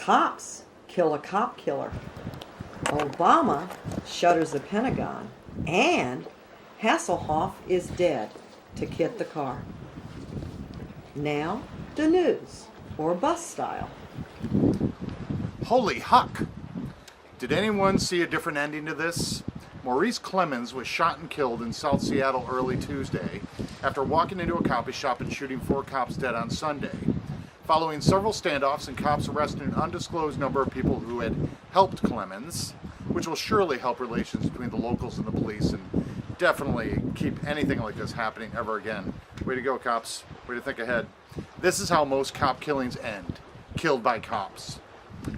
Cops kill a cop killer. Obama shutters the Pentagon. And Hasselhoff is dead, to KITT the car. Now, the news, or bust style. Holy huck! Did anyone see a different ending to this? Maurice+Clemmons was shot and killed in South Seattle early Tuesday after walking into a coffee shop and shooting 4 cops dead on Sunday. Following several standoffs and cops arresting an undisclosed number of people who had helped Clemmons, which will surely help relations between the locals and the police and definitely keep anything like this happening ever again. Way to go, cops. Way to think ahead. This is how most cop killings end. Killed by cops.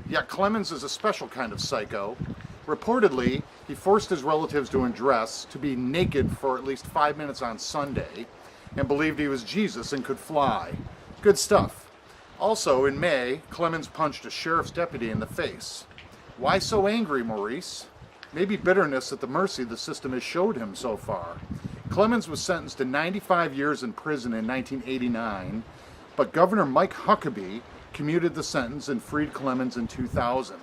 Yet Clemmons is a special kind of psycho. Reportedly, he forced his relatives to undress, to be naked for at least 5 minutes on Sunday, and believed he was Jesus and could fly. Good stuff. Also, in May, Clemmons punched a sheriff's deputy in the face. Why so angry, Maurice? Maybe bitterness at the mercy the system has showed him so far. Clemmons was sentenced to 95 years in prison in 1989, but Governor Mike Huckabee commuted the sentence and freed Clemmons in 2000.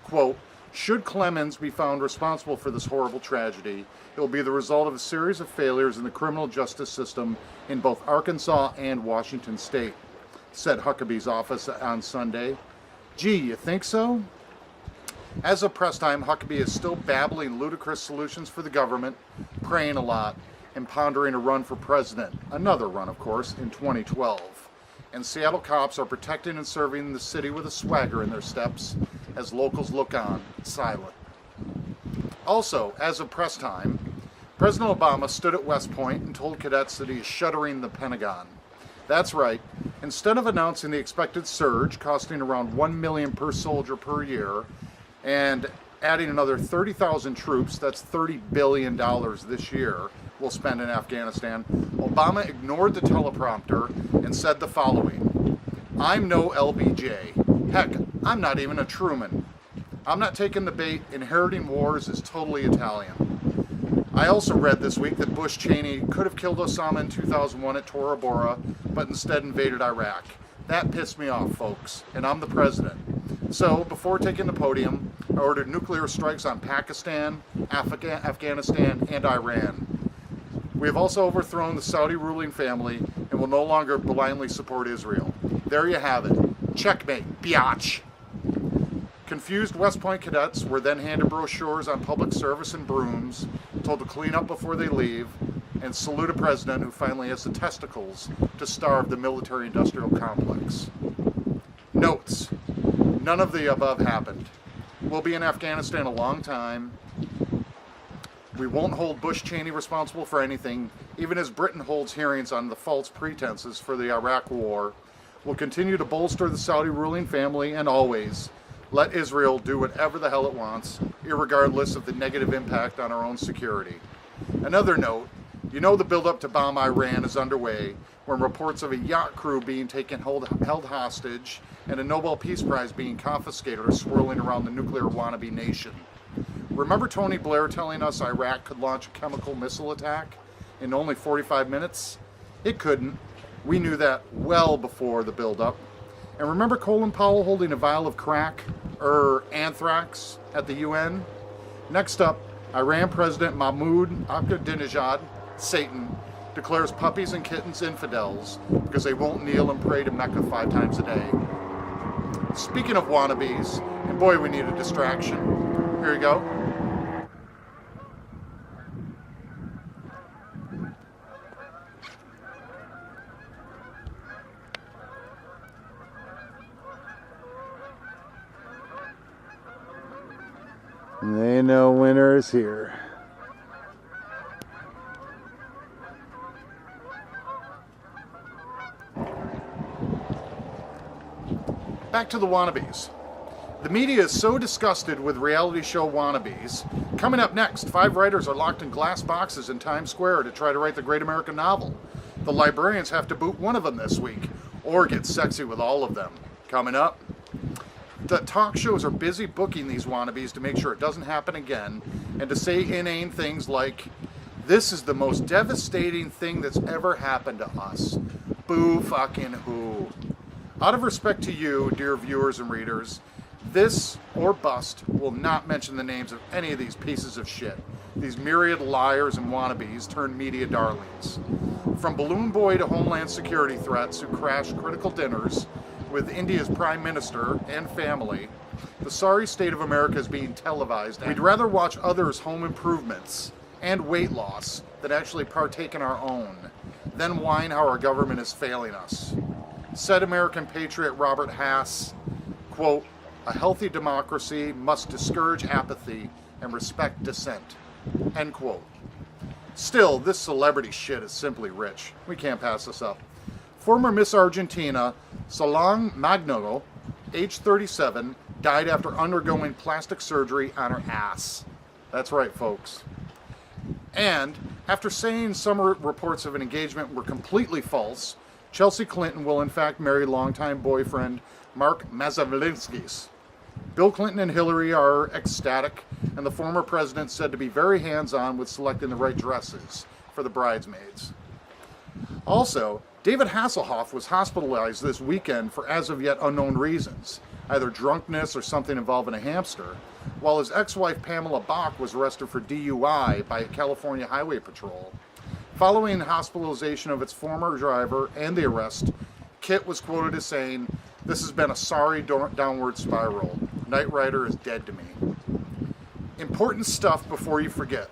Quote, should Clemmons be found responsible for this horrible tragedy, it will be the result of a series of failures in the criminal justice system in both Arkansas and Washington state, said Huckabee's office on Sunday. Gee, you think so? As of press time, Huckabee is still babbling ludicrous solutions for the government, praying a lot, and pondering a run for president, another run, of course, in 2012. And Seattle cops are protecting and serving the city with a swagger in their steps as locals look on, silent. Also, as of press time, President Obama stood at West Point and told cadets that he is shuttering the Pentagon. That's right. Instead of announcing the expected surge, costing around $1 million per soldier per year, and adding another 30,000 troops, that's $30 billion this year, we'll spend in Afghanistan, Obama ignored the teleprompter and said the following: I'm no LBJ. Heck, I'm not even a Truman. I'm not taking the bait. Inheriting wars is totally Italian. I also read this week that Bush Cheney could have killed Osama in 2001 at Tora Bora, but instead invaded Iraq. That pissed me off, folks, and I'm the president. So, before taking the podium, I ordered nuclear strikes on Pakistan, Afghanistan, and Iran. We have also overthrown the Saudi ruling family and will no longer blindly support Israel. There you have it. Checkmate, biatch. Confused West Point cadets were then handed brochures on public service and brooms, told to clean up before they leave, and salute a president who finally has the testicles to starve the military-industrial complex. Notes: none of the above happened. We'll be in Afghanistan a long time. We won't hold Bush Cheney responsible for anything, even as Britain holds hearings on the false pretenses for the Iraq War. We'll continue to bolster the Saudi ruling family and always let Israel do whatever the hell it wants, irregardless of the negative impact on our own security. Another note: you know the build-up to bomb Iran is underway when reports of a yacht crew being held hostage and a Nobel Peace Prize being confiscated are swirling around the nuclear wannabe nation. Remember Tony Blair telling us Iraq could launch a chemical missile attack in only 45 minutes? It couldn't. We knew that well before the build-up. And remember Colin Powell holding a vial of crack, anthrax, at the UN? Next up, Iran President Mahmoud Ahmadinejad, Satan, declares puppies and kittens infidels because they won't kneel and pray to Mecca 5 times a day. Speaking of wannabes, and boy, we need a distraction. Here you go. They know winter is here. Back to the wannabes. The media is so disgusted with reality show wannabes. Coming up next, 5 writers are locked in glass boxes in Times Square to try to write the great American novel. The librarians have to boot one of them this week, or get sexy with all of them. Coming up. The talk shows are busy booking these wannabes to make sure it doesn't happen again, and to say inane things like, "This is the most devastating thing that's ever happened to us." Boo fucking who. Out of respect to you, dear viewers and readers, this or bust will not mention the names of any of these pieces of shit. These myriad liars and wannabes turned media darlings. From balloon boy to homeland security threats who crashed critical dinners with India's prime minister and family, the sorry state of America is being televised. We'd rather watch others' home improvements and weight loss than actually partake in our own, then whine how our government is failing us. Said American patriot Robert Hass, quote, "A healthy democracy must discourage apathy and respect dissent," end quote. Still, this celebrity shit is simply rich. We can't pass this up. Former Miss Argentina, Solange Magnogo, age 37, died after undergoing plastic surgery on her ass. That's right, folks. And after saying some reports of an engagement were completely false, Chelsea Clinton will in fact marry longtime boyfriend Mark Mazavinsky. Bill Clinton and Hillary are ecstatic, and the former president said to be very hands-on with selecting the right dresses for the bridesmaids. Also, David+Hasselhoff was hospitalized this weekend for as of yet unknown reasons, either drunkenness or something involving a hamster, while his ex-wife Pamela Bach was arrested for DUI by California Highway Patrol. Following the hospitalization of its former driver and the arrest, KITT was quoted as saying, "This has been a sorry downward spiral. Knight Rider is dead to me." Important stuff before you forget.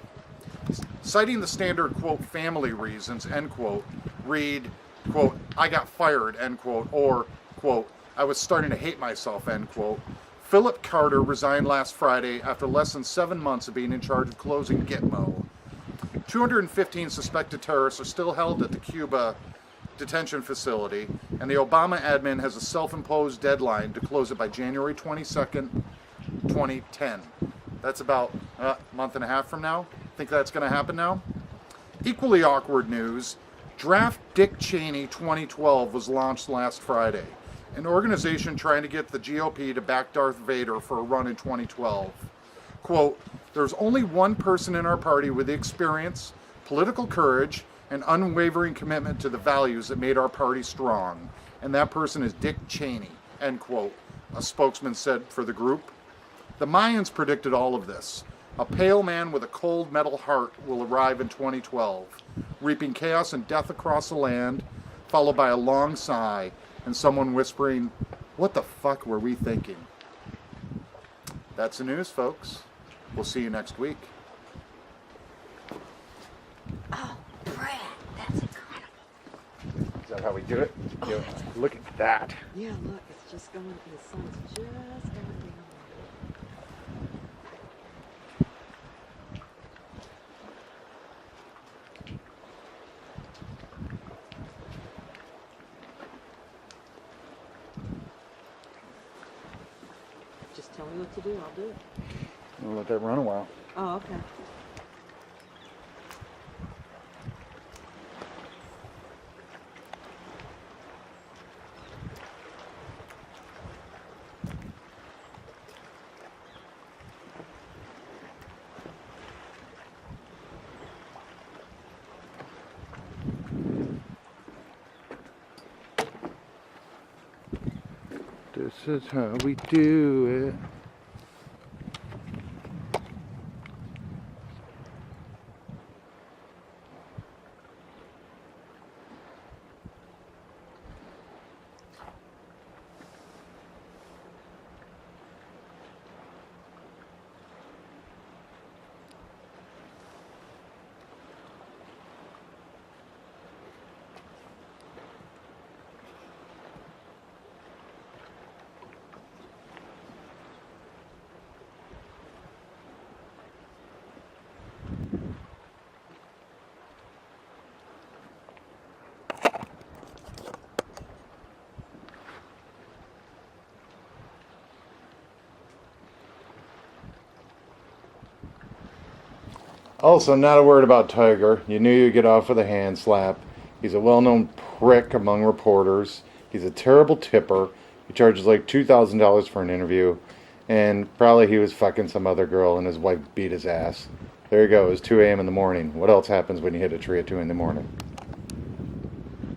Citing the standard, quote, family reasons, end quote, read, quote, "I got fired," end quote, or, quote, "I was starting to hate myself," end quote. Philip Carter resigned last Friday after less than 7 months of being in charge of closing GITMO. 215 suspected terrorists are still held at the Cuba detention facility, and the Obama admin has a self-imposed deadline to close it by January 22nd, 2010. That's about a month and a half from now. Think that's going to happen now? Equally awkward news, Draft Dick Cheney 2012 was launched last Friday, an organization trying to get the GOP to back Darth Vader for a run in 2012. Quote, "There's only one person in our party with the experience, political courage, and unwavering commitment to the values that made our party strong, and that person is Dick Cheney," end quote, a spokesman said for the group. The Mayans predicted all of this. A pale man with a cold metal heart will arrive in 2012, reaping chaos and death across the land, followed by a long sigh and someone whispering, "What the fuck were we thinking?" That's the news, folks. We'll see you next week. Oh, Brad, that's incredible. Is that how we do it? Yo, look at that. Yeah, look, it's just going, the sun's just going down. Just tell me what to do, I'll do it. We'll let that run a while. Oh, okay. This is how we do it. Also, not a word about Tiger. You knew you'd get off with a hand slap. He's a well-known prick among reporters. He's a terrible tipper. He charges like $2,000 for an interview. And probably he was fucking some other girl and his wife beat his ass. There you go. It was 2 a.m. in the morning. What else happens when you hit a tree at 2 in the morning?